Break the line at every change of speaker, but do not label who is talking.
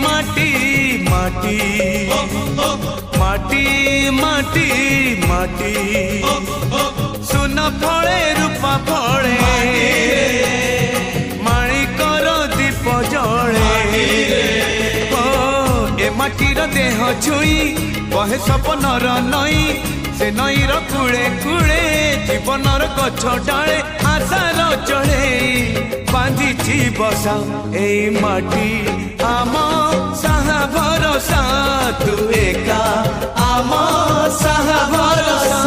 माटी माटी माटी माटी माटी सुन फले रूपा फले माणिकर दीप जले ए माटीर देह छुई बहे सपनर नई से नईर कूले कूले जीवनर गछ डाले आशार चढ़े बांधी बसा ए माटी आम साहा भरोसा तू एका आम साहा भरोसा।